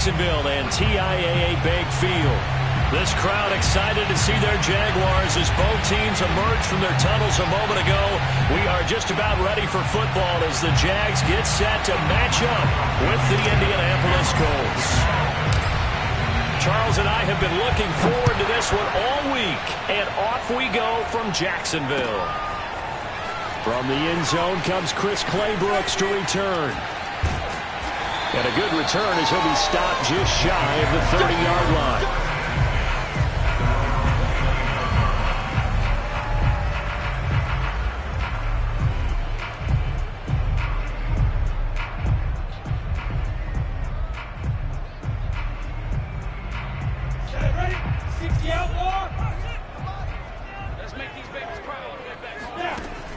Jacksonville and TIAA Bank Field. This crowd excited to see their Jaguars as both teams emerge from their tunnels a moment ago. We are just about ready for football as the Jags get set to match up with the Indianapolis Colts. Charles and I have been looking forward to this one all week, and off we go from Jacksonville. From the end zone comes Chris Claybrooks to return. And a good return as he'll be stopped just shy of the 30-yard line.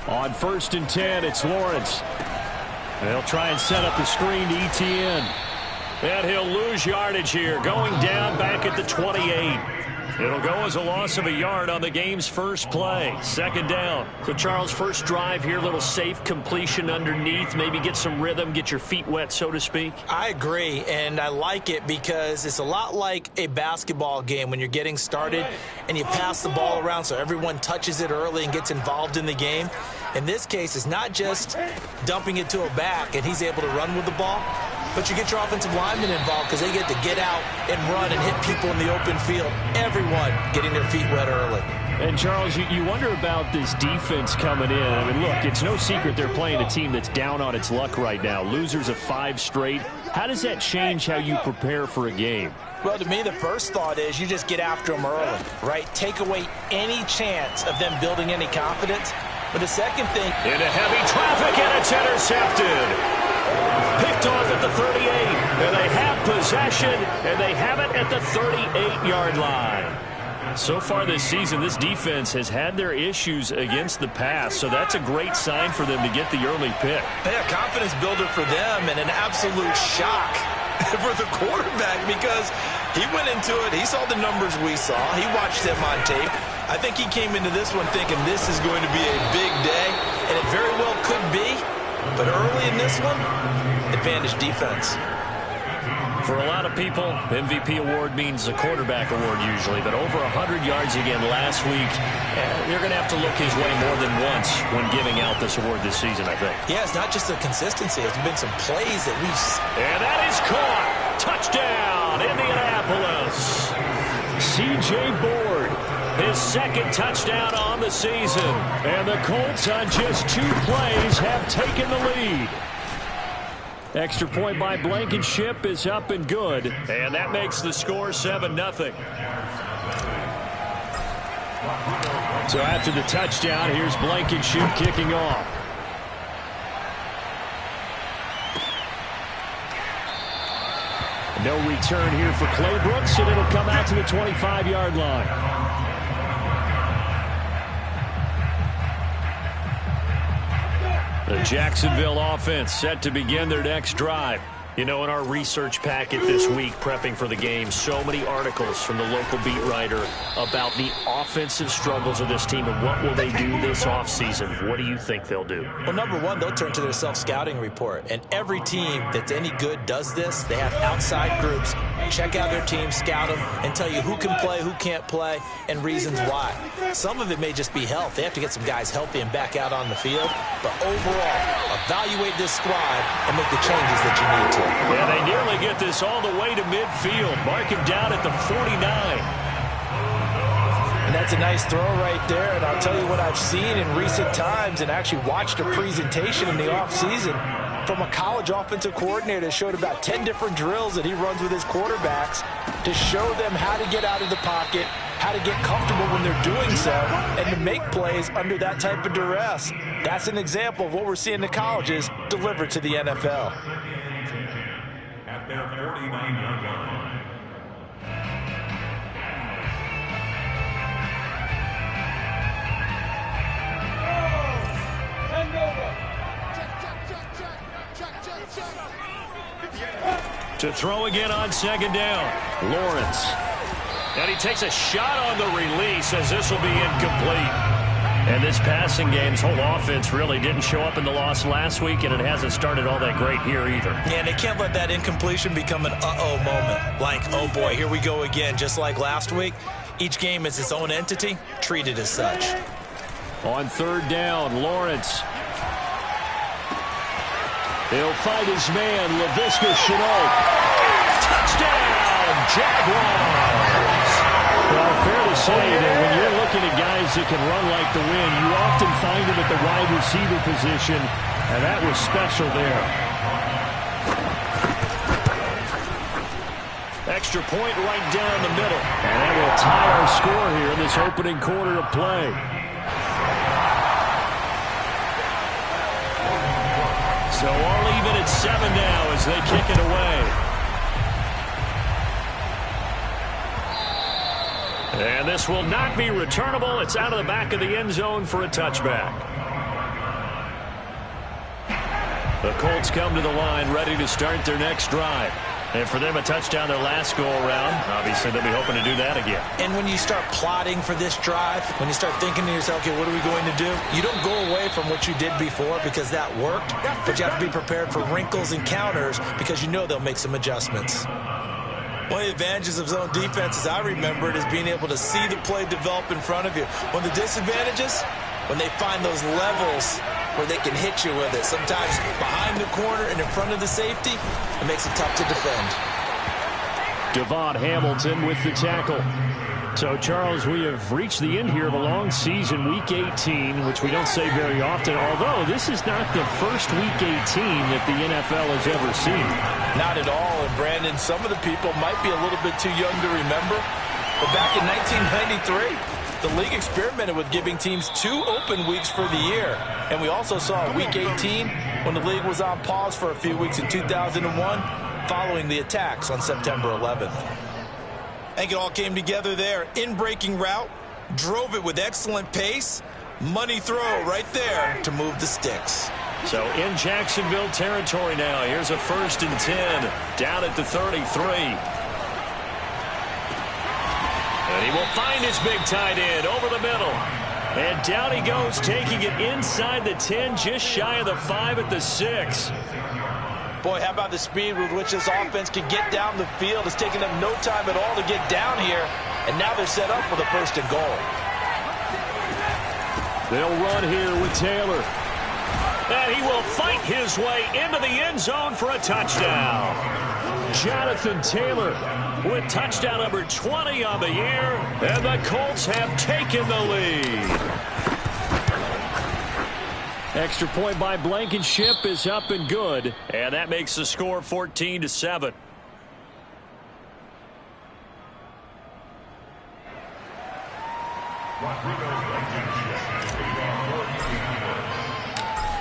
On 1st and 10, it's Lawrence. They'll try and set up the screen to ETN. And he'll lose yardage here, going down back at the 28. It'll go as a loss of a yard on the game's first play. 2nd down. So, Charles, first drive here, little safe completion underneath. Maybe get some rhythm, get your feet wet, so to speak. I agree, and I like it because it's a lot like a basketball game when you're getting started and you pass the ball around so everyone touches it early and gets involved in the game. In this case, it's not just dumping it to a back and he's able to run with the ball, but you get your offensive linemen involved because they get to get out and run and hit people in the open field. Everyone getting their feet wet early. And, Charles, you wonder about this defense coming in. I mean, look, it's no secret they're playing a team that's down on its luck right now. Losers of 5 straight. How does that change how you prepare for a game? Well, to me, the first thought is you just get after them early, right? Take away any chance of them building any confidence. But the second thing... Into heavy traffic, and it's intercepted. Picked off at the 38, and they have possession, and they have it at the 38-yard line. So far this season, this defense has had their issues against the pass, so that's a great sign for them to get the early pick. Yeah, confidence builder for them, and an absolute shock for the quarterback because he went into it, he saw the numbers we saw, he watched them on tape. I think he came into this one thinking this is going to be a big day, and it very well could be. But early in this one, advantage defense. For a lot of people, MVP award means a quarterback award usually, but over 100 yards again last week. They're going to have to look his way more than once when giving out this award this season, I think. Yeah, it's not just the consistency. It's been some plays that we've... And that is caught. Touchdown, Indianapolis. C.J. Board, his 2nd touchdown on the season. And the Colts on just 2 plays have taken the lead. Extra point by Blankenship is up and good. And that makes the score 7-0. So after the touchdown, here's Blankenship kicking off. No return here for Claybrooks, and it'll come out to the 25-yard line. The Jacksonville offense set to begin their next drive. You know, in our research packet this week, prepping for the game, so many articles from the local beat writer about the offensive struggles of this team and what will they do this offseason. What do you think they'll do? Well, number one, they'll turn to their self-scouting report. And every team that's any good does this. They have outside groups, check out their team, scout them, and tell you who can play, who can't play, and reasons why. Some of it may just be health. They have to get some guys healthy and back out on the field. But overall, evaluate this squad and make the changes that you need to. Yeah, they nearly get this all the way to midfield. Mark him down at the 49. And that's a nice throw right there. And I'll tell you what I've seen in recent times and actually watched a presentation in the offseason from a college offensive coordinator that showed about 10 different drills that he runs with his quarterbacks to show them how to get out of the pocket, how to get comfortable when they're doing so, and to make plays under that type of duress. That's an example of what we're seeing in the colleges delivered to the NFL. At their 49-yard line. To throw again on 2nd down, Lawrence. And he takes a shot on the release as this will be incomplete. And this passing game's whole offense really didn't show up in the loss last week, and it hasn't started all that great here either. Yeah, and they can't let that incompletion become an uh-oh moment. Like, oh boy, here we go again. Just like last week, each game is its own entity, treated as such. On third down, Lawrence. He'll fight his man, Laviska Shenault. Touchdown, Jaguars! Well, fair to say that when you're looking at guys that can run like the wind, you often find them at the wide receiver position, and that was special there. Extra point right down the middle. And that will tie our score here in this opening quarter of play. So all even at 7 now as they kick it away. And this will not be returnable. It's out of the back of the end zone for a touchback. The Colts come to the line ready to start their next drive. And for them, a touchdown their last go-around. Obviously, they'll be hoping to do that again. And when you start plotting for this drive, when you start thinking to yourself, okay, what are we going to do? You don't go away from what you did before because that worked, but you have to be prepared for wrinkles and counters because you know they'll make some adjustments. One of the advantages of zone defense, as I remember it, is being able to see the play develop in front of you. One of the disadvantages, when they find those levels where they can hit you with it. Sometimes behind the corner and in front of the safety, it makes it tough to defend. Devon Hamilton with the tackle. So, Charles, we have reached the end here of a long season, Week 18, which we don't say very often, although this is not the first Week 18 that the NFL has ever seen. Not at all, and Brandon, some of the people might be a little bit too young to remember, but back in 1993, the league experimented with giving teams 2 open weeks for the year, and we also saw Week 18 when the league was on pause for a few weeks in 2001 following the attacks on September 11th. I think it all came together there. In-breaking route, drove it with excellent pace, money throw right there to move the sticks. So in Jacksonville territory now. Here's a 1st and 10 down at the 33. And he will find his big tight end over the middle. And down he goes, taking it inside the 10, just shy of the 5 at the 6. Boy, how about the speed with which this offense can get down the field? It's taken them no time at all to get down here. And now they're set up for the 1st and goal. They'll run here with Taylor. And he will fight his way into the end zone for a touchdown. Jonathan Taylor with touchdown number 20 on the year. And the Colts have taken the lead. Extra point by Blankenship is up and good. And that makes the score 14-7.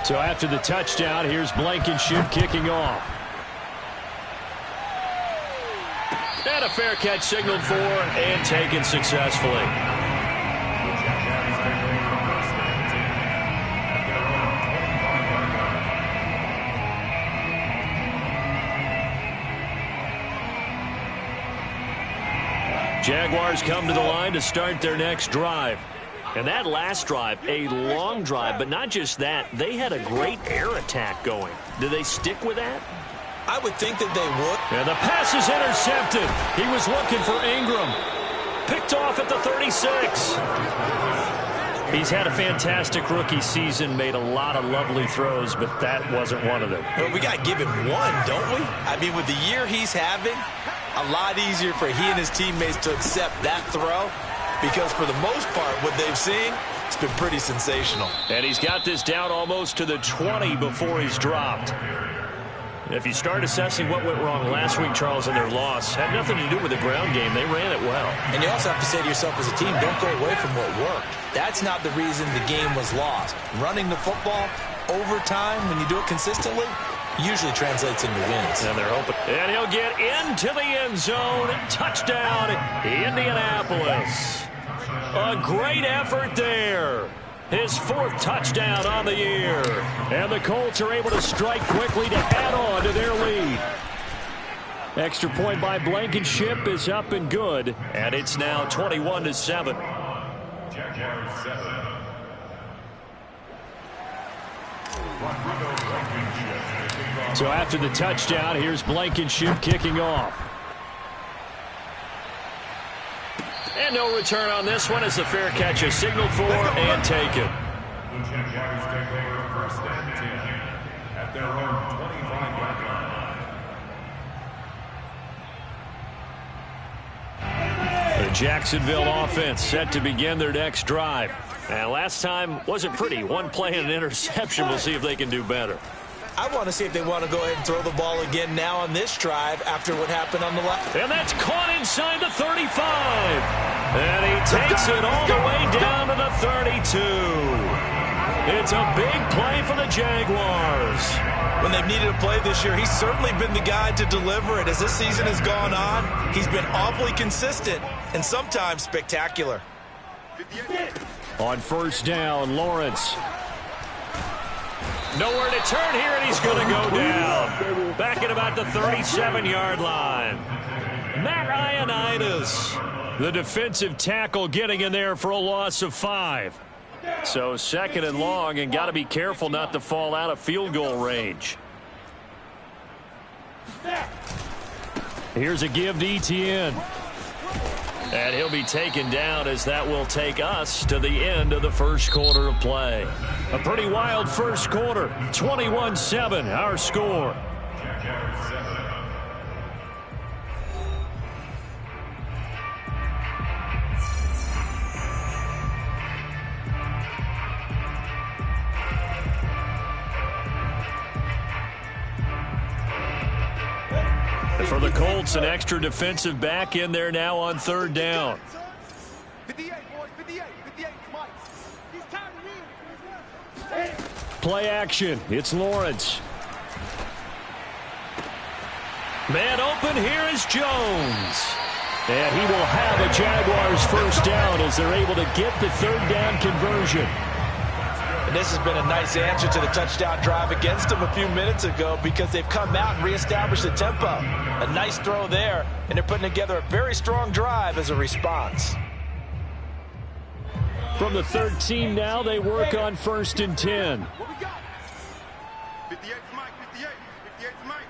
So after the touchdown, here's Blankenship kicking off. And a fair catch signaled for and taken successfully. Jaguars come to the line to start their next drive. And that last drive, a long drive, but not just that. They had a great air attack going. Do they stick with that? I would think that they would. And the pass is intercepted. He was looking for Ingram. Picked off at the 36. He's had a fantastic rookie season, made a lot of lovely throws, but that wasn't one of them. Well, we got to give him one, don't we? I mean, with the year he's having, a lot easier for he and his teammates to accept that throw. Because for the most part, what they've seen, it's been pretty sensational. And he's got this down almost to the 20 before he's dropped. If you start assessing what went wrong last week, Charles, in their loss, had nothing to do with the ground game. They ran it well. And you also have to say to yourself as a team, don't go away from what worked. That's not the reason the game was lost. Running the football over time, when you do it consistently, usually translates into wins. And they're open. And he'll get into the end zone. Touchdown, Indianapolis. A great effort there. His 4th touchdown on the year. And the Colts are able to strike quickly to add on to their lead. Extra point by Blankenship is up and good. And it's now 21-7. Jaguars 7, So after the touchdown, here's Blankenship kicking off. And no return on this one as the fair catch is signaled for and taken. The Jaguars take over first and 10 at their own 25-yard line. The Jacksonville offense set to begin their next drive. And last time wasn't pretty. One play and an interception. We'll see if they can do better. I want to see if they want to go ahead and throw the ball again now on this drive after what happened on the left. And that's caught inside the 35. And he takes it all the way down to the 32. It's a big play for the Jaguars. When they've needed a play this year, he's certainly been the guy to deliver it. As this season has gone on, he's been awfully consistent and sometimes spectacular. On first down, Lawrence. Nowhere to turn here, and he's going to go down. Back at about the 37-yard line. Matt Ioannidis, the defensive tackle, getting in there for a loss of 5. So second and long, and got to be careful not to fall out of field goal range. Here's a give to Etienne. And he'll be taken down as that will take us to the end of the first quarter of play. A pretty wild first quarter. 21-7, our score. For the Colts, an extra defensive back in there now on third down. 58, boys, 58, 58, Mike. He's tired of me. Play action. It's Lawrence. Man open, here is Jones. And he will have a Jaguars first down as they're able to get the third down conversion. And this has been a nice answer to the touchdown drive against them a few minutes ago because they've come out and reestablished the tempo. A nice throw there, and they're putting together a very strong drive as a response. From the 13 now, they work on first and 10. What we got? 58 for Mike, 58, 58 for Mike.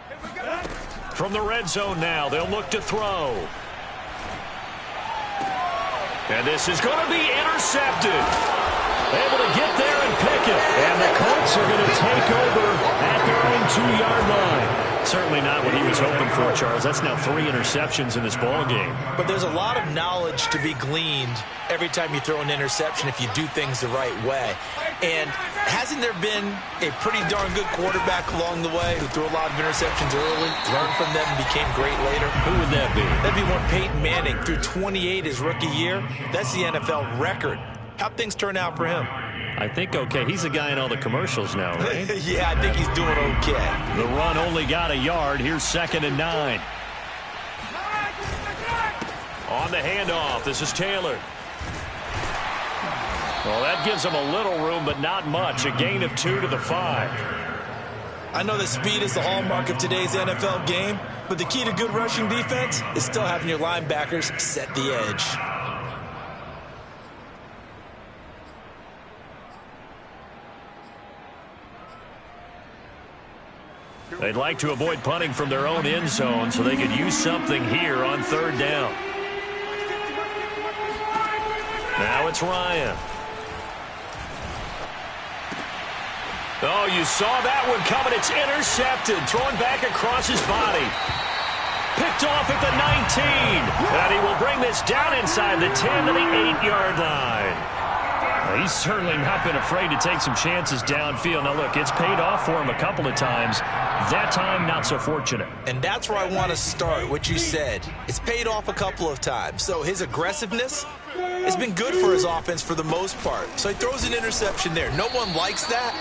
Here we go. From the red zone now, they'll look to throw. And this is going to be intercepted. Able to get there and pick it. And the Colts are going to take over at their own 2-yard line. Certainly not what he was hoping for, Charles. That's now 3 interceptions in this ball game. But there's a lot of knowledge to be gleaned every time you throw an interception if you do things the right way. And hasn't there been a pretty darn good quarterback along the way who threw a lot of interceptions early, learned from them, and became great later? Who would that be? That'd be one Peyton Manning. Threw 28 his rookie year. That's the NFL record. How'd things turn out for him? I think okay. He's the guy in all the commercials now, right? Yeah, I think he's doing okay. The run only got a yard. Here's 2nd and 9. On the handoff, this is Taylor. Well, that gives him a little room, but not much. A gain of 2 to the 5. I know that speed is the hallmark of today's NFL game, but the key to good rushing defense is still having your linebackers set the edge. They'd like to avoid punting from their own end zone so they could use something here on third down. Now it's Ryan. Oh, you saw that one coming. It's intercepted. Thrown back across his body. Picked off at the 19. And he will bring this down inside the 10 to the 8-yard line. He's certainly not been afraid to take some chances downfield. Now, look, it's paid off for him a couple of times. That time, not so fortunate. And that's where I want to start, what you said. It's paid off a couple of times. So his aggressiveness has been good for his offense for the most part. So he throws an interception there. No one likes that,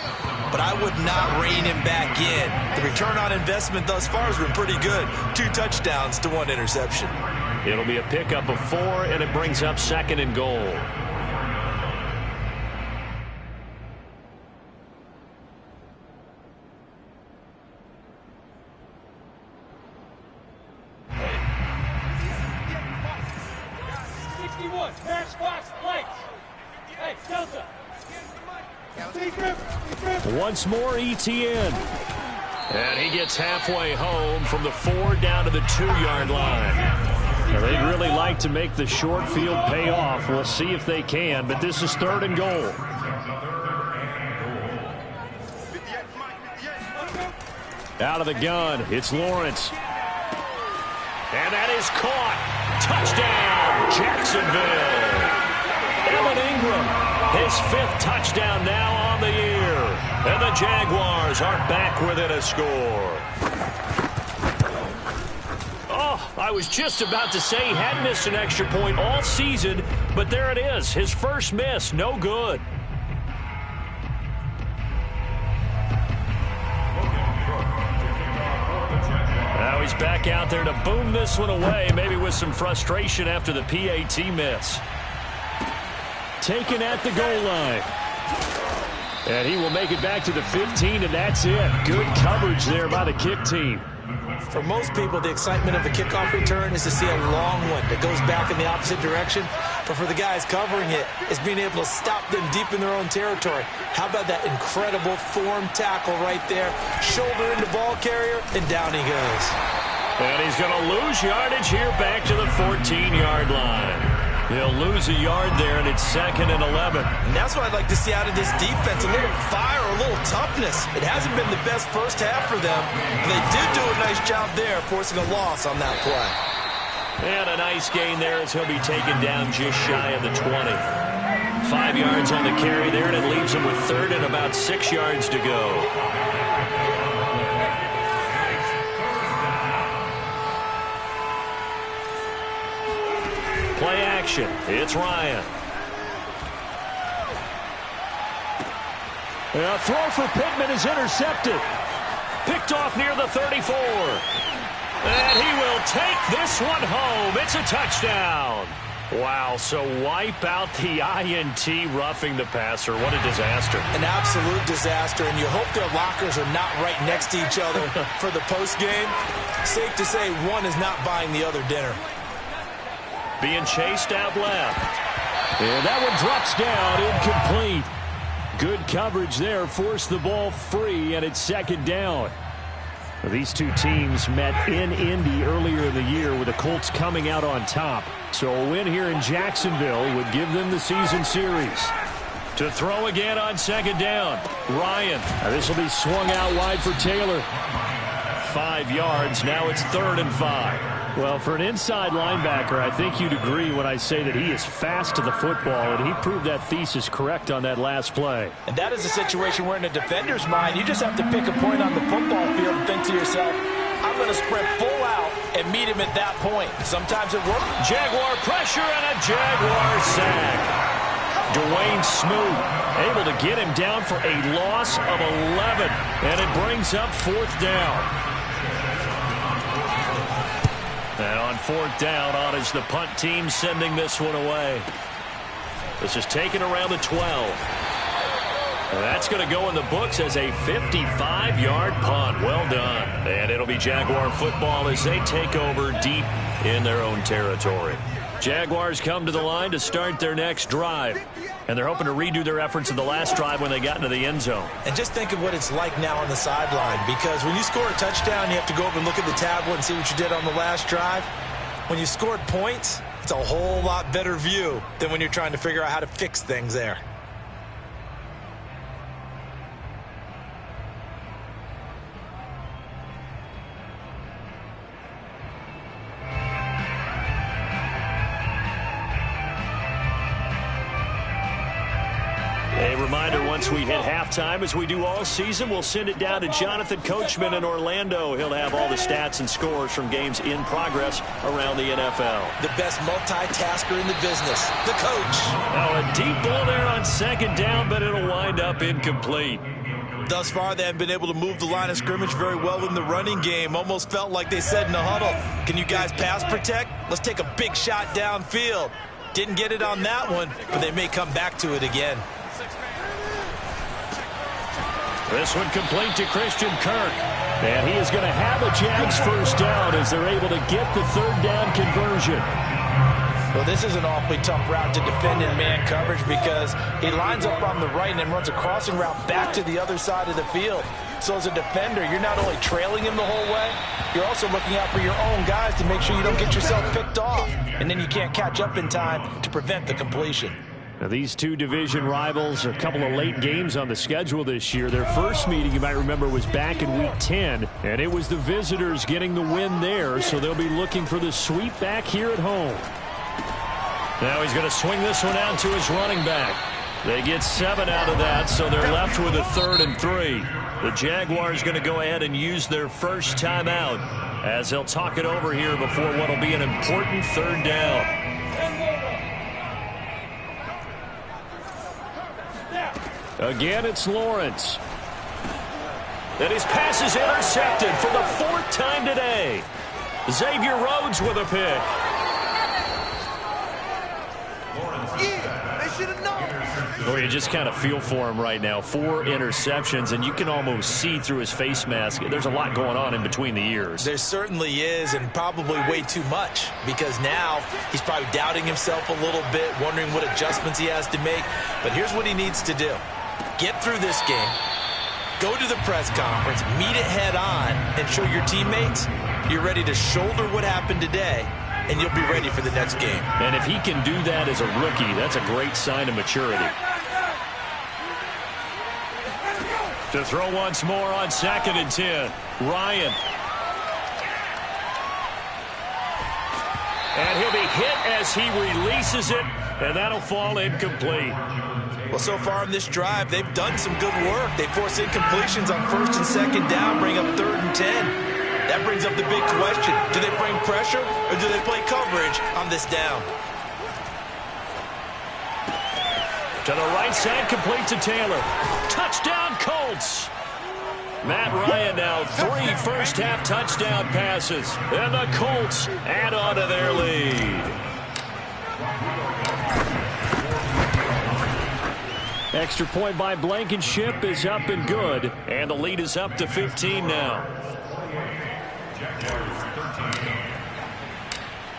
but I would not rein him back in. The return on investment thus far has been pretty good. 2 touchdowns to 1 interception. It'll be a pickup of 4, and it brings up 2nd and goal. Once more, ETN. And he gets halfway home from the 4 down to the 2-yard line. Now, they'd really like to make the short field pay off. We'll see if they can, but this is 3rd and goal. Out of the gun, it's Lawrence. And that is caught. Touchdown, Jacksonville. Evan Ingram, his 5th touchdown now on the year. And the Jaguars are back within a score. Oh, I was just about to say he hadn't missed an extra point all season, but there it is. His first miss, no good. Now he's back out there to boom this one away, maybe with some frustration after the PAT miss. Taken at the goal line. And he will make it back to the 15, and that's it. Good coverage there by the kick team. For most people, the excitement of the kickoff return is to see a long one that goes back in the opposite direction. But for the guys covering it, it's being able to stop them deep in their own territory. How about that incredible form tackle right there? Shoulder into ball carrier, and down he goes. And he's going to lose yardage here back to the 14-yard line. He'll lose a yard there, and it's 2nd and 11. And that's what I'd like to see out of this defense, a little fire, a little toughness. It hasn't been the best first half for them. They did do a nice job there, forcing a loss on that play. And a nice gain there as he'll be taken down just shy of the 20. 5 yards on the carry there, and it leaves him with 3rd and about 6 yards to go. Play action. It's Ryan. A throw for Pittman is intercepted. Picked off near the 34. And he will take this one home. It's a touchdown. Wow, so wipe out the INT roughing the passer. What a disaster. An absolute disaster, and you hope their lockers are not right next to each other for the postgame. Safe to say one is not buying the other dinner. Being chased out left. And that one drops down, incomplete. Good coverage there, forced the ball free, and it's 2nd down. These two teams met in Indy earlier in the year with the Colts coming out on top. So a win here in Jacksonville would give them the season series. To throw again on 2nd down, Ryan. This will be swung out wide for Taylor. 5 yards, now it's 3rd and 5. Well, for an inside linebacker, I think you'd agree when I say that he is fast to the football, and he proved that thesis correct on that last play. And that is a situation where in a defender's mind, you just have to pick a point on the football field and think to yourself, I'm going to sprint full out and meet him at that point. Sometimes it works. Jaguar pressure and a Jaguar sack. Dwayne Smoot able to get him down for a loss of 11, and it brings up 4th down. And on 4th down, on is the punt team sending this one away. This is taken around the 12. And that's going to go in the books as a 55-yard punt. Well done. And it'll be Jaguar football as they take over deep in their own territory. Jaguars come to the line to start their next drive. And they're hoping to redo their efforts in the last drive when they got into the end zone. And just think of what it's like now on the sideline, because when you score a touchdown, you have to go over and look at the tablet and see what you did on the last drive. When you scored points, it's a whole lot better view than when you're trying to figure out how to fix things there. A reminder, once we hit halftime, as we do all season, we'll send it down to Jonathan Coachman in Orlando. He'll have all the stats and scores from games in progress around the NFL. The best multitasker in the business, the coach. Now a deep ball there on 2nd down, but it'll wind up incomplete. Thus far, they haven't been able to move the line of scrimmage very well in the running game. Almost felt like they said in the huddle, can you guys pass protect? Let's take a big shot downfield. Didn't get it on that one, but they may come back to it again. This one complete to Christian Kirk. And he is going to have a Jags first down as they're able to get the 3rd down conversion. Well, this is an awfully tough route to defend in man coverage because he lines up on the right and then runs a crossing route back to the other side of the field. So as a defender, you're not only trailing him the whole way, you're also looking out for your own guys to make sure you don't get yourself picked off. And then you can't catch up in time to prevent the completion. Now, these two division rivals, a couple of late games on the schedule this year. Their first meeting, you might remember, was back in Week 10, and it was the visitors getting the win there, so they'll be looking for the sweep back here at home. Now he's going to swing this one out to his running back. They get 7 out of that, so they're left with a 3rd and 3. The Jaguars going to go ahead and use their first timeout as they'll talk it over here before what will be an important 3rd down. Again, it's Lawrence. And his pass is intercepted for the 4th time today. Xavier Rhodes with a pick. Yeah, they should have known. Well, you just kind of feel for him right now. 4 interceptions, and you can almost see through his face mask. There's a lot going on in between the ears. There certainly is, and probably way too much, because now he's probably doubting himself a little bit, wondering what adjustments he has to make. But here's what he needs to do. Get through this game, go to the press conference, meet it head on, and show your teammates you're ready to shoulder what happened today, and you'll be ready for the next game. And if he can do that as a rookie, that's a great sign of maturity. To throw once more on 2nd and 10. Ryan. And he'll be hit as he releases it, and that'll fall incomplete. Well, so far in this drive, they've done some good work. They force incompletions on 1st and 2nd down, bring up 3rd and 10. That brings up the big question. Do they bring pressure or do they play coverage on this down? To the right side, complete to Taylor. Touchdown, Colts. Matt Ryan now 3 first-half touchdown passes. And the Colts add on to their lead. Extra point by Blankenship is up and good. And the lead is up to 15 now.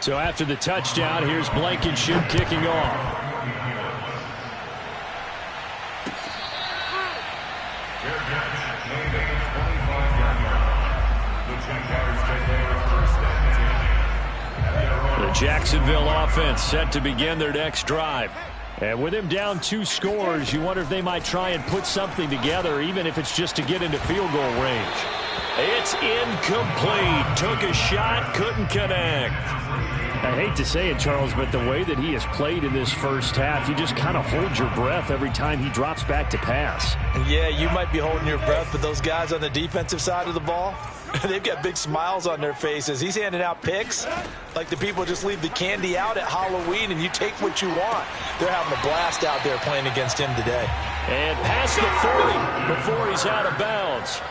So after the touchdown, here's Blankenship kicking off. The Jacksonville offense set to begin their next drive. And with him down 2 scores, you wonder if they might try and put something together, even if it's just to get into field goal range. It's incomplete. Took a shot, couldn't connect. I hate to say it, Charles, but the way that he has played in this first half, you just kind of hold your breath every time he drops back to pass. Yeah, you might be holding your breath, but those guys on the defensive side of the ball, they've got big smiles on their faces. He's handing out picks like the people just leave the candy out at Halloween and you take what you want. They're having a blast out there playing against him today. And past the 40 before he's out of bounds.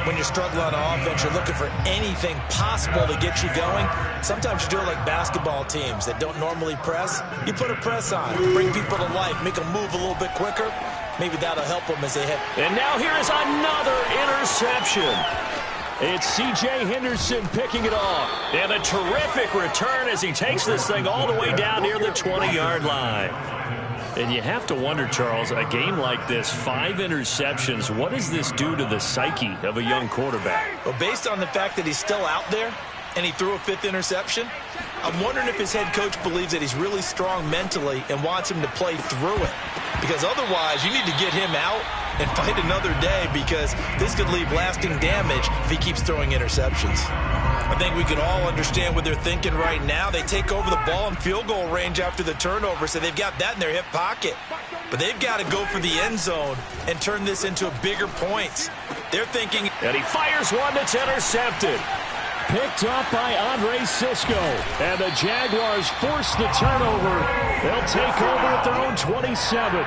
When you're struggling on offense, you're looking for anything possible to get you going. Sometimes you do it like basketball teams that don't normally press. You put a press on, bring people to life, make them move a little bit quicker. Maybe that'll help them as they hit. And now here is another interception. It's C.J. Henderson picking it off. And a terrific return as he takes this thing all the way down near the 20-yard line. And you have to wonder, Charles, a game like this, 5 interceptions, what does this do to the psyche of a young quarterback? Well, based on the fact that he's still out there and he threw a 5th interception, I'm wondering if his head coach believes that he's really strong mentally and wants him to play through it. Because otherwise, you need to get him out and fight another day, because this could leave lasting damage if he keeps throwing interceptions. I think we can all understand what they're thinking right now. They take over the ball in field goal range after the turnover, so they've got that in their hip pocket. But they've got to go for the end zone and turn this into bigger points. They're thinking, and he fires one that's intercepted. Picked up by Andre Sisco. And the Jaguars force the turnover. They'll take over at their own 27.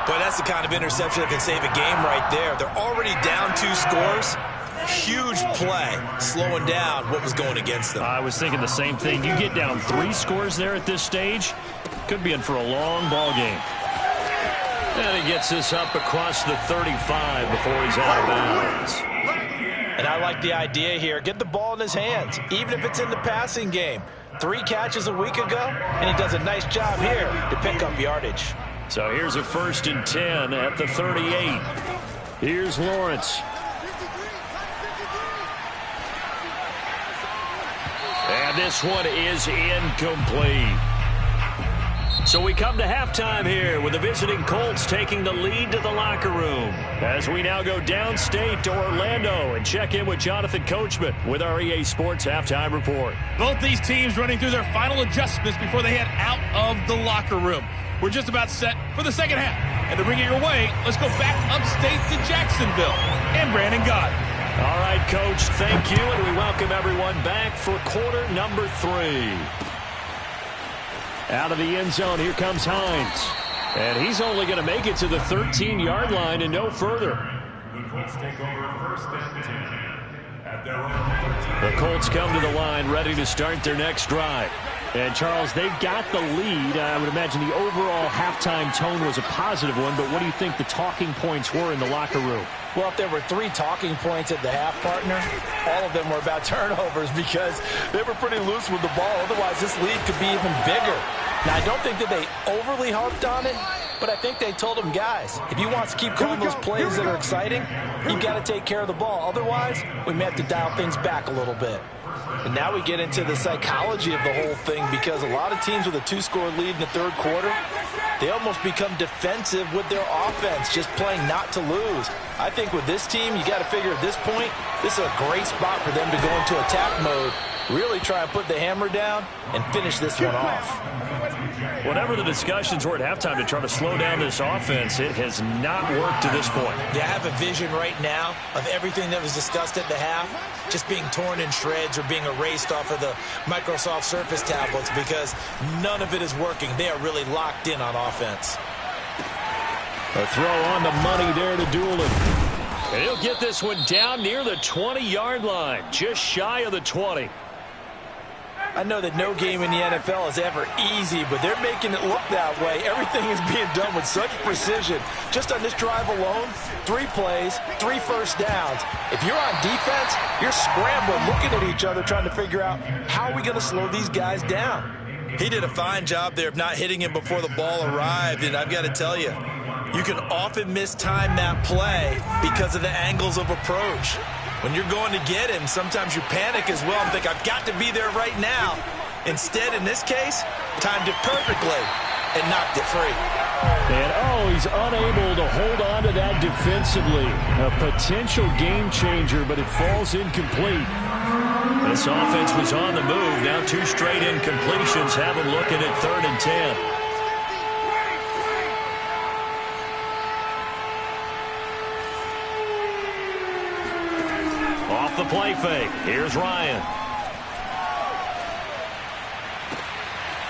Boy, that's the kind of interception that can save a game right there. They're already down 2 scores. Huge play, slowing down what was going against them. I was thinking the same thing. You get down 3 scores there at this stage, could be in for a long ball game. And he gets this up across the 35 before he's out of bounds. And I like the idea here. Get the ball in his hands, even if it's in the passing game. 3 catches a week ago, and he does a nice job here to pick up yardage. So here's a 1st and 10 at the 38. Here's Lawrence. And this one is incomplete. So we come to halftime here with the visiting Colts taking the lead to the locker room. As we now go downstate to Orlando and check in with Jonathan Coachman with our EA Sports Halftime Report. Both these teams running through their final adjustments before they head out of the locker room. We're just about set for the second half. And to bring it your way, let's go back upstate to Jacksonville and Brandon Gott. All right, Coach, thank you, and we welcome everyone back for quarter number 3. Out of the end zone, here comes Hines. And he's only going to make it to the 13-yard line and no further. The Colts take over 1st and 10 at their own 13. The Colts come to the line ready to start their next drive. And, Charles, they've got the lead. I would imagine the overall halftime tone was a positive one, but what do you think the talking points were in the locker room? Well, if there were 3 talking points at the half, partner, all of them were about turnovers because they were pretty loose with the ball. Otherwise, this lead could be even bigger. Now, I don't think that they overly harped on it, but I think they told them, guys, if you want to keep calling those plays that are exciting, you've got to take care of the ball. Otherwise, we may have to dial things back a little bit. And now we get into the psychology of the whole thing because a lot of teams with a 2-score lead in the 3rd quarter, they almost become defensive with their offense, just playing not to lose. I think with this team, you got to figure at this point, this is a great spot for them to go into attack mode, really try and put the hammer down and finish this one off. Whatever the discussions were at halftime to try to slow down this offense, it has not worked to this point. Yeah, I have a vision right now of everything that was discussed at the half just being torn in shreds or being erased off of the Microsoft Surface tablets because none of it is working. They are really locked in on offense. A throw on the money there to Doolin. And he'll get this one down near the 20-yard line, just shy of the 20. I know that no game in the NFL is ever easy, but they're making it look that way. Everything is being done with such precision. Just on this drive alone, 3 plays, 3 first downs. If you're on defense, you're scrambling, looking at each other, trying to figure out how are we going to slow these guys down. He did a fine job there of not hitting him before the ball arrived, and I've got to tell you, you can often mistime that play because of the angles of approach. When you're going to get him, sometimes you panic as well and think, I've got to be there right now. Instead, in this case, timed it perfectly and knocked it free. And, he's unable to hold on to that defensively. A potential game changer, but it falls incomplete. This offense was on the move. Now 2 straight incompletions have them looking at 3rd and 10. Off the play fake. Here's Ryan.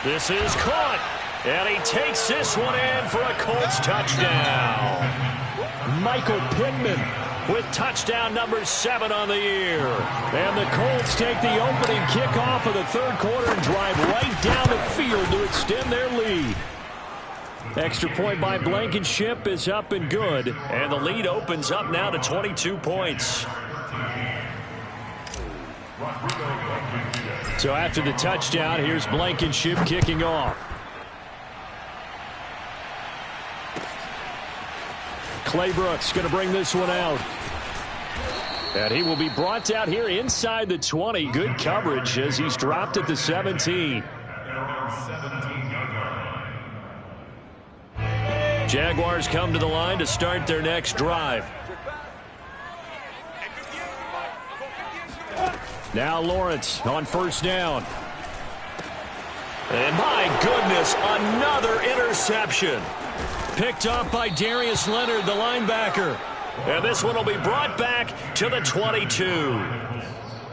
This is caught. And he takes this one in for a Colts touchdown. Michael Pittman with touchdown number 7 on the year. And the Colts take the opening kickoff of the 3rd quarter and drive right down the field to extend their lead. Extra point by Blankenship is up and good. And the lead opens up now to 22 points. So after the touchdown, here's Blankenship kicking off. Clay Brooks going to bring this one out. And he will be brought down here inside the 20. Good coverage as he's dropped at the 17. Jaguars come to the line to start their next drive. Now Lawrence on 1st down. And my goodness, another interception. Picked up by Darius Leonard, the linebacker. And this one will be brought back to the 22.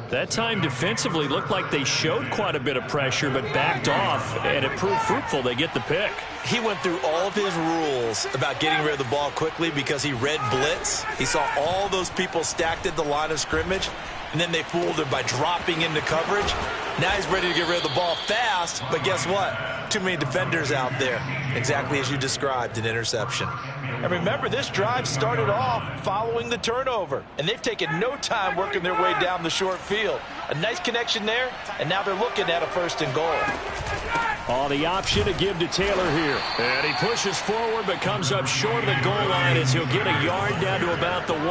That time defensively looked like they showed quite a bit of pressure but backed off, and it proved fruitful. They get the pick. He went through all of his rules about getting rid of the ball quickly because he read blitz. He saw all those people stacked at the line of scrimmage, and then they fooled him by dropping into coverage. Now he's ready to get rid of the ball fast, but guess what? Too many defenders out there. Exactly as you described, an interception. And remember, this drive started off following the turnover, and they've taken no time working their way down the short field. A nice connection there, and now they're looking at a 1st and goal. Oh, the option to give to Taylor here. And he pushes forward but comes up short of the goal line as he'll get a yard down to about the 1.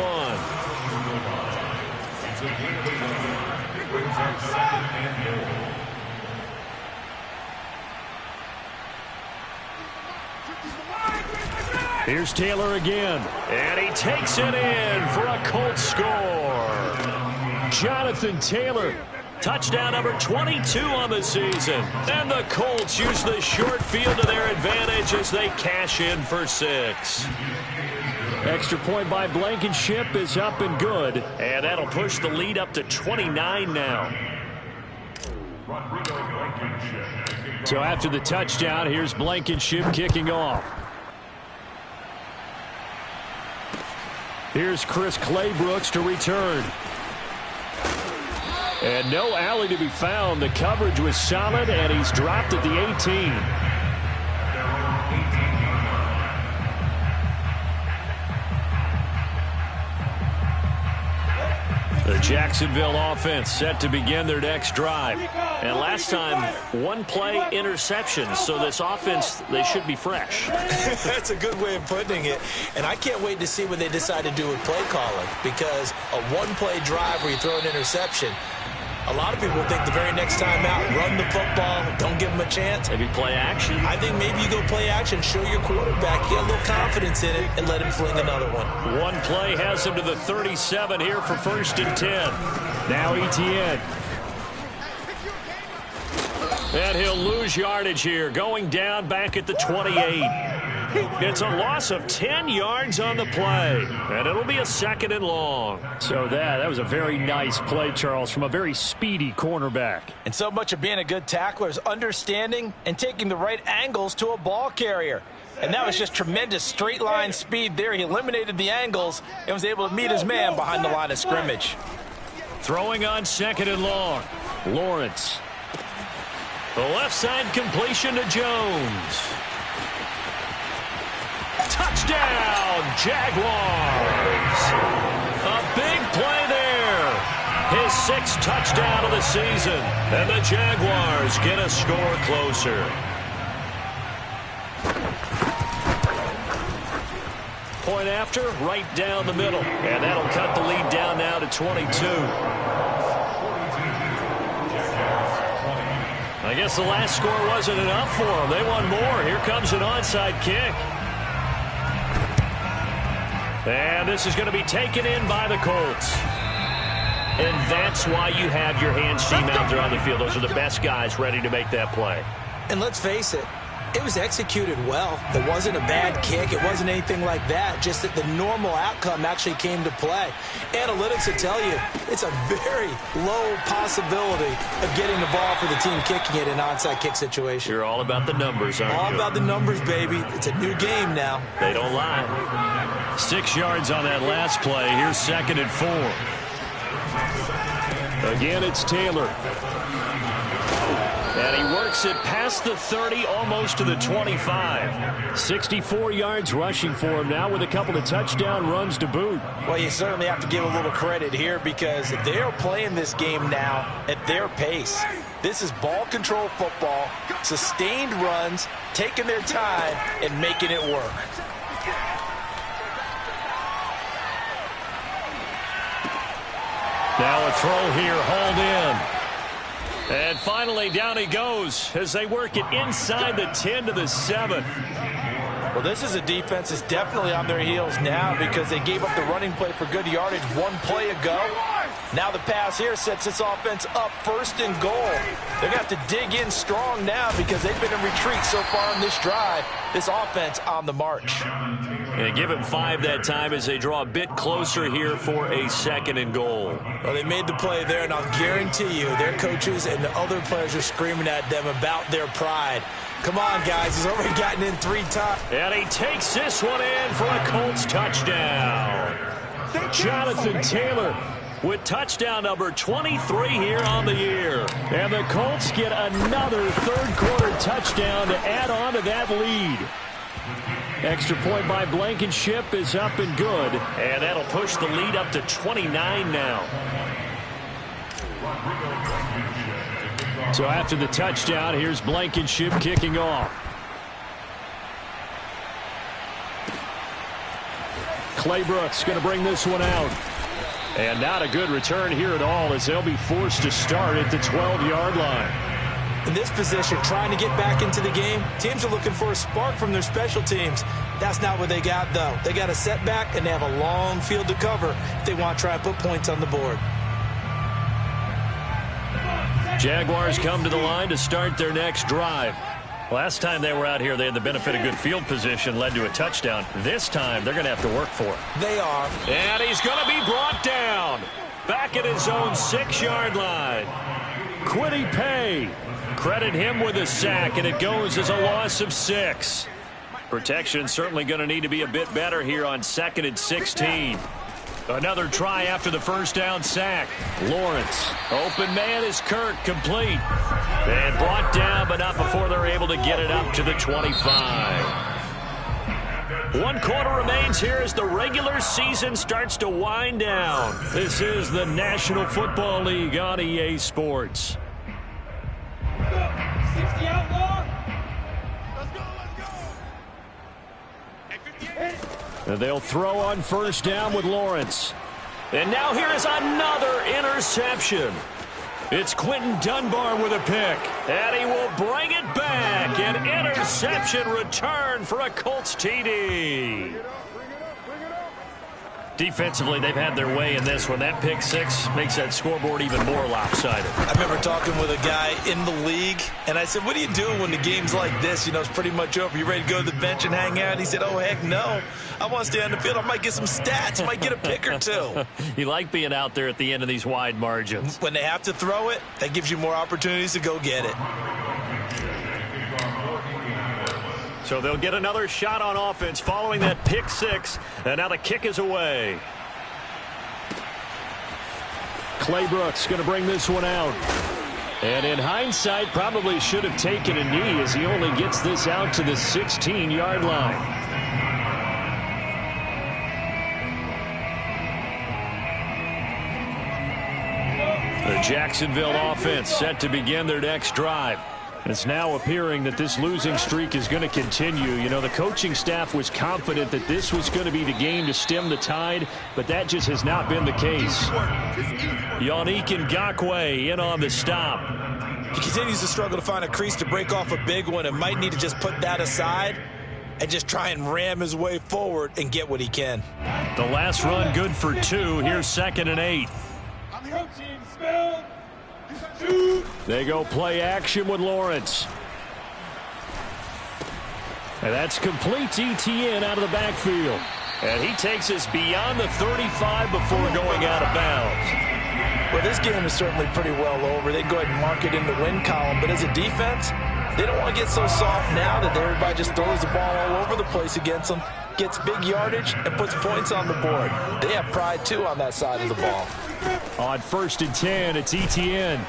Here's Taylor again, and he takes it in for a Colts score. Jonathan Taylor, touchdown number 22 on the season. And the Colts use the short field to their advantage as they cash in for 6. Extra point by Blankenship is up and good, and that'll push the lead up to 29 now. So after the touchdown, here's Blankenship kicking off. Here's Chris Claybrooks to return. And no alley to be found. The coverage was solid, and he's dropped at the 18. The Jacksonville offense set to begin their next drive. And last time, 1-play interception. So this offense, they should be fresh. That's a good way of putting it. And I can't wait to see what they decide to do with play calling. Because a 1-play drive where you throw an interception, a lot of people think the very next time out, run the football, don't give them a chance. Maybe play action. I think maybe you go play action, show your quarterback, get a little confidence in it, and let him fling another one. 1 play has him to the 37 here for 1st and 10. Now Etienne. And he'll lose yardage here, going down back at the 28. It's a loss of 10 yards on the play, and it'll be a 2nd and long. So that was a very nice play, Charles, from a very speedy cornerback. And so much of being a good tackler is understanding and taking the right angles to a ball carrier. And that was just tremendous straight line speed there. He eliminated the angles and was able to meet his man behind the line of scrimmage. Throwing on 2nd and long. Lawrence. The left side completion to Jones. Touchdown, Jaguars. A big play there. His 6th touchdown of the season. And the Jaguars get a score closer. Point after, right down the middle. And that'll cut the lead down now to 22. I guess the last score wasn't enough for them. They want more. Here comes an onside kick. And this is going to be taken in by the Colts. And that's why you have your hands team out there on the field. Those are the best guys ready to make that play. And let's face it, it was executed well. It wasn't a bad kick. It wasn't anything like that. Just that the normal outcome actually came to play. Analytics will tell you it's a very low possibility of getting the ball for the team kicking it in an onside kick situation. You're all about the numbers, aren't you? All about the numbers, baby. It's a new game now. They don't lie. 6 yards on that last play. Here's 2nd and 4. Again, it's Taylor. And he works it past the 30, almost to the 25. 64 yards rushing for him now with a couple of touchdown runs to boot. Well, you certainly have to give a little credit here because they are playing this game now at their pace. This is ball control football, sustained runs, taking their time, and making it work. Now a throw here, hauled in. And finally, down he goes as they work it inside the 10 to the 7. Well, this is a defense that's definitely on their heels now because they gave up the running play for good yardage 1 play ago. Now the pass here sets this offense up 1st and goal. They're going to have to dig in strong now because they've been in retreat so far in this drive. This offense on the march. And give him 5 that time as they draw a bit closer here for a 2nd and goal. Well, they made the play there, and I'll guarantee you their coaches and the other players are screaming at them about their pride. Come on, guys. He's already gotten in 3 times. And he takes this one in for a Colts touchdown. Jonathan Taylor with touchdown number 23 here on the year. And the Colts get another third-quarter touchdown to add on to that lead. Extra point by Blankenship is up and good. And that'll push the lead up to 29 now. So after the touchdown, here's Blankenship kicking off. Claybrooks going to bring this one out. And not a good return here at all, as they'll be forced to start at the 12-yard line. In this position, trying to get back into the game, teams are looking for a spark from their special teams. That's not what they got, though. They got a setback, and they have a long field to cover if they want to try and put points on the board. Jaguars come to the line to start their next drive. Last time they were out here, they had the benefit of good field position, led to a touchdown. This time, they're going to have to work for it. They are. And he's going to be brought down. Back at his own 6-yard line. Quiddy Pay. Credit him with a sack, and it goes as a loss of 6. Protection certainly going to need to be a bit better here on 2nd and 16. Another try after the first down sack. Lawrence. Open man is Kirk, complete. And brought down, but not before they're able to get it up to the 25. 1 quarter remains here as the regular season starts to wind down. This is the National Football League on EA Sports. 60 outlaw. Let's go. And they'll throw on first down with Lawrence. And now here is another interception. It's Quentin Dunbar with a pick. And he will bring it back. An interception return for a Colts TD. Defensively, they've had their way in this one. That pick 6 makes that scoreboard even more lopsided. I remember talking with a guy in the league, and I said, what do you do when the game's like this? You know, it's pretty much over. You ready to go to the bench and hang out? And he said, oh, heck no. I want to stay on the field. I might get some stats. I might get a pick or two. You like being out there at the end of these wide margins. When they have to throw it, that gives you more opportunities to go get it. So they'll get another shot on offense following that pick 6. And now the kick is away. Claybrooks going to bring this one out. And in hindsight, probably should have taken a knee as he only gets this out to the 16-yard line. The Jacksonville offense set to begin their next drive. It's now appearing that this losing streak is going to continue. You know, the coaching staff was confident that this was going to be the game to stem the tide, but that just has not been the case. Yannick Ngakoue in on the stop. He continues to struggle to find a crease to break off a big one and might need to just put that aside and just try and ram his way forward and get what he can. The last run good for 2. Here's 2nd and 8. They go play action with Lawrence. And that's complete to ETN out of the backfield. And he takes us beyond the 35 before going out of bounds. Well, this game is certainly pretty well over. They'd go ahead and mark it in the win column. But as a defense, they don't want to get so soft now that everybody just throws the ball all over the place against them, gets big yardage, and puts points on the board. They have pride, too, on that side of the ball. On 1st and 10, it's ETN.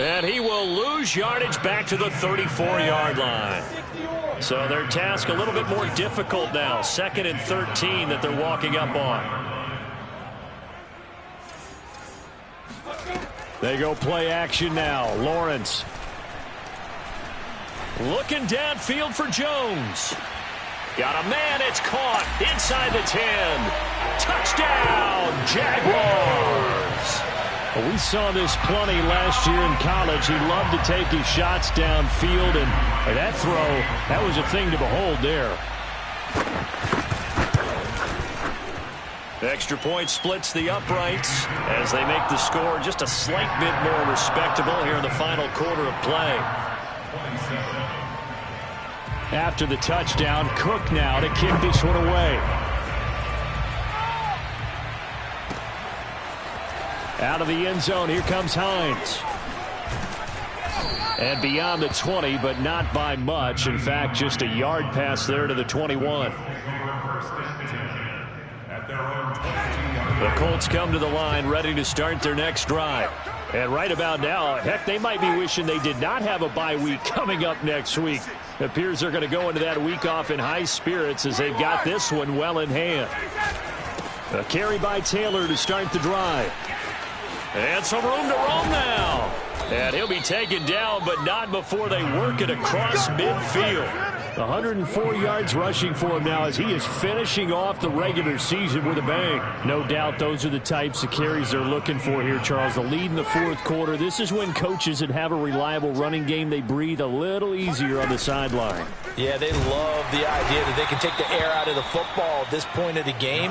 And he will lose yardage back to the 34-yard line. So their task a little bit more difficult now. 2nd and 13 that they're walking up on. They go play action now. Lawrence. Looking downfield for Jones. Got a man. It's caught inside the 10. Touchdown, Jaguars. Well, we saw this plenty last year in college. He loved to take his shots downfield, and that throw, that was a thing to behold there. The extra point splits the uprights as they make the score just a slight bit more respectable here in the final quarter of play. After the touchdown, Cook now to kick this one away. Out of the end zone, here comes Hines. And beyond the 20, but not by much. In fact, just a yard pass there to the 21. their own 22-yard line. The Colts come to the line ready to start their next drive. And right about now, heck, they might be wishing they did not have a bye week coming up next week. It appears they're going to go into that week off in high spirits as they've got this one well in hand. A carry by Taylor to start the drive. And some room to roam now. And he'll be taken down, but not before they work it across midfield. 104 yards rushing for him now as he is finishing off the regular season with a bang. No doubt those are the types of carries they're looking for here, Charles. The lead in the fourth quarter. This is when coaches that have a reliable running game, they breathe a little easier on the sideline. Yeah, they love the idea that they can take the air out of the football at this point of the game.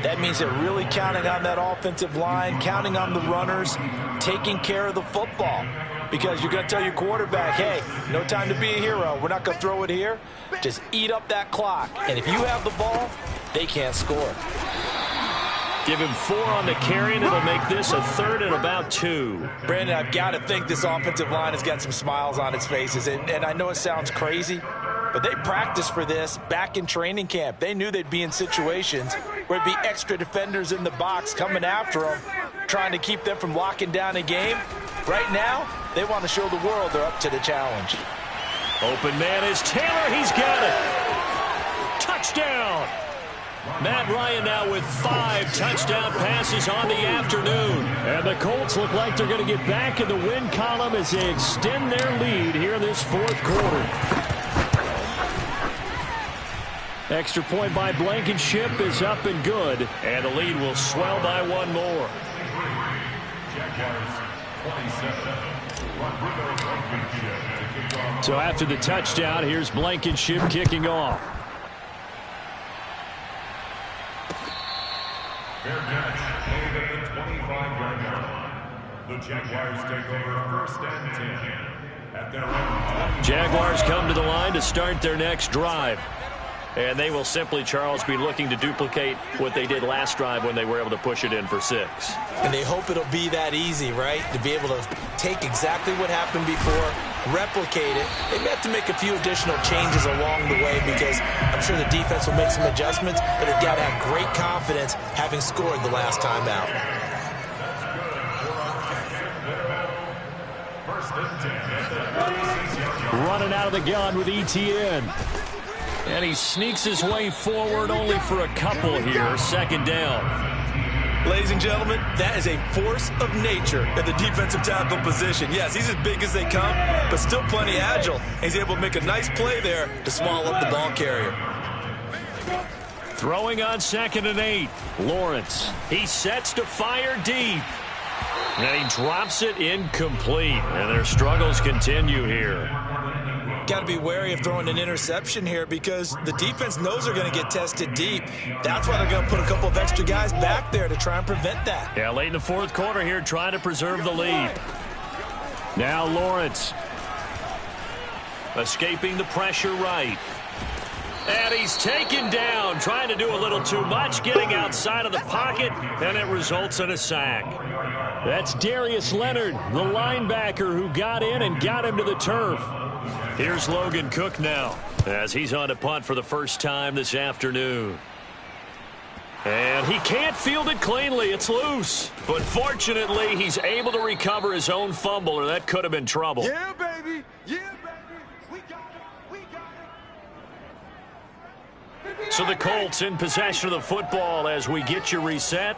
That means they're really counting on that offensive line, counting on the runners, taking care of the football. Because you're going to tell your quarterback, hey, no time to be a hero. We're not going to throw it here. Just eat up that clock. And if you have the ball, they can't score. Give him 4 on the carry, and it'll make this a 3rd and about 2. Brandon, I've got to think this offensive line has got some smiles on its faces. And I know it sounds crazy, but they practiced for this back in training camp. They knew they'd be in situations where it'd be extra defenders in the box coming after them, trying to keep them from locking down a game. Right now, they want to show the world they're up to the challenge. Open man is Taylor. He's got it. Touchdown. Matt Ryan now with 5 touchdown passes on the afternoon. And the Colts look like they're going to get back in the win column as they extend their lead here in this fourth quarter. Extra point by Blankenship is up and good. And the lead will swell by 1 more. So after the touchdown, here's Blankenship kicking off. Fair catch, made at the 25-yard line. The Jaguars take over 1st and 10 at their own 20. Jaguars come to the line to start their next drive. And they will simply, Charles, be looking to duplicate what they did last drive when they were able to push it in for 6. And they hope it'll be that easy, right? To be able to take exactly what happened before, replicate it. They may have to make a few additional changes along the way because I'm sure the defense will make some adjustments, but they've got to have great confidence having scored the last time out. Running out of the gun with ETN. And he sneaks his way forward only for a couple here. 2nd down. Ladies and gentlemen, that is a force of nature at the defensive tackle position. Yes, he's as big as they come, but still plenty agile. He's able to make a nice play there to swallow up the ball carrier. Throwing on 2nd and 8. Lawrence. He sets to fire deep. And he drops it incomplete. And their struggles continue here. Got to be wary of throwing an interception here because the defense knows they're going to get tested deep. That's why they're going to put a couple of extra guys back there to try and prevent that. Yeah, late in the fourth quarter here, trying to preserve the lead. Now Lawrence. Escaping the pressure right. And he's taken down, trying to do a little too much, getting outside of the pocket, and it results in a sack. That's Darius Leonard, the linebacker who got in and got him to the turf. Here's Logan Cook now as he's on to punt for the first time this afternoon. And he can't field it cleanly. It's loose. But fortunately, he's able to recover his own fumble, or that could have been trouble. Yeah, baby. Yeah, baby. We got it. We got it. So the Colts in possession of the football as we get you reset.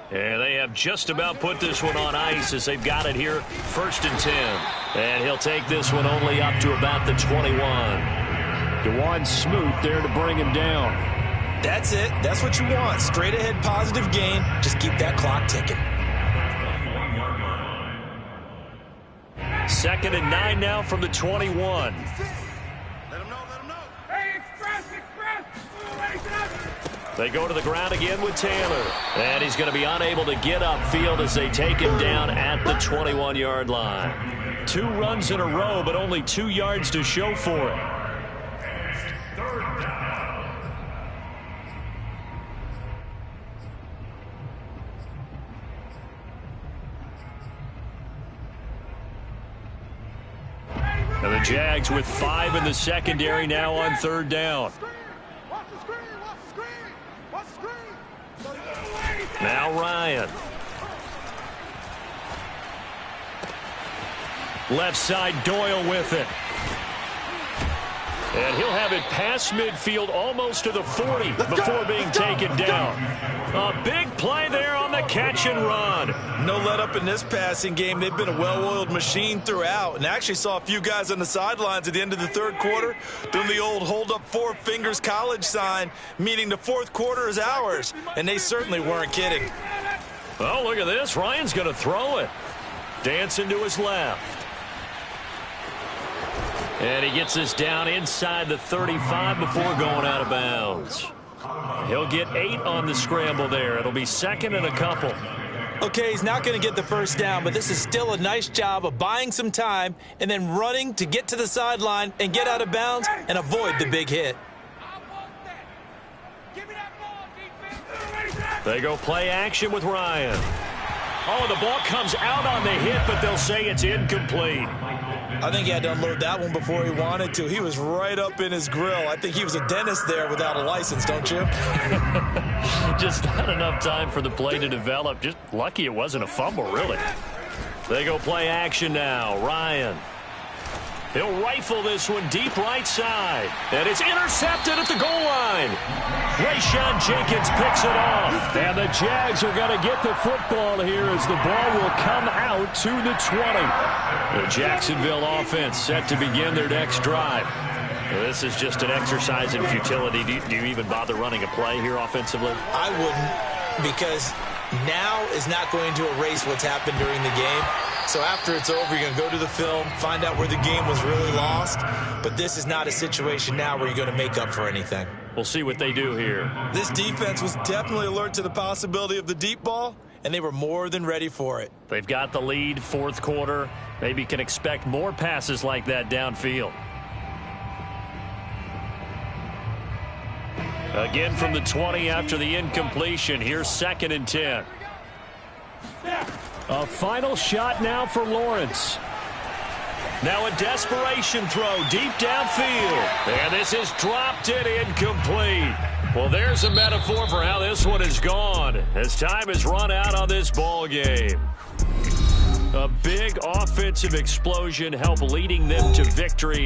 And they have just about put this one on ice as they've got it here. 1st and 10. And he'll take this one only up to about the 21. DeJuan Smoot there to bring him down. That's it. That's what you want. Straight ahead positive gain. Just keep that clock ticking. 2nd and 9 now from the 21. Let him know. Let him know. Hey, express. They go to the ground again with Taylor. And he's going to be unable to get upfield as they take him down at the 21-yard line. 2 runs in a row, but only 2 yards to show for it. And the Jags with 5 in the secondary now on 3rd down. Watch the screen. Watch the screen. Watch the screen. Now Ryan. Left side, Doyle with it. And he'll have it past midfield almost to the 40 before being taken down. A big play there on the catch and run. No let up in this passing game. They've been a well-oiled machine throughout, and actually saw a few guys on the sidelines at the end of the third quarter doing the old hold up four fingers college sign, meaning the fourth quarter is ours, and they certainly weren't kidding. Oh, look at this. Ryan's going to throw it. Dancing to his left. And he gets this down inside the 35 before going out of bounds. He'll get 8 on the scramble there. It'll be second and a couple. Okay, he's not going to get the first down, but this is still a nice job of buying some time and then running to get to the sideline and get out of bounds and avoid the big hit. They go play action with Ryan. Oh, the ball comes out on the hit, but they'll say it's incomplete. I think he had to unload that one before he wanted to. He was right up in his grill. I think he was a dentist there without a license, don't you? Just not enough time for the play to develop. Just lucky it wasn't a fumble, really. They go play action now. Ryan. He'll rifle this one deep right side. And it's intercepted at the goal line. Rayshawn Jenkins picks it off. And the Jags are going to get the football here as the ball will come out to the 20. The Jacksonville offense set to begin their next drive. This is just an exercise in futility. Do you even bother running a play here offensively? I wouldn't, because now is not going to erase what's happened during the game. So after it's over, you're going to go to the film, find out where the game was really lost. But this is not a situation now where you're going to make up for anything. We'll see what they do here. This defense was definitely alert to the possibility of the deep ball, and they were more than ready for it. They've got the lead, fourth quarter. Maybe can expect more passes like that downfield. Again from the 20 after the incompletion. Here's 2nd and 10. A final shot now for Lawrence. Now a desperation throw deep downfield. And this is dropped and incomplete. Well, there's a metaphor for how this one has gone as time has run out on this ball game. A big offensive explosion helped leading them to victory.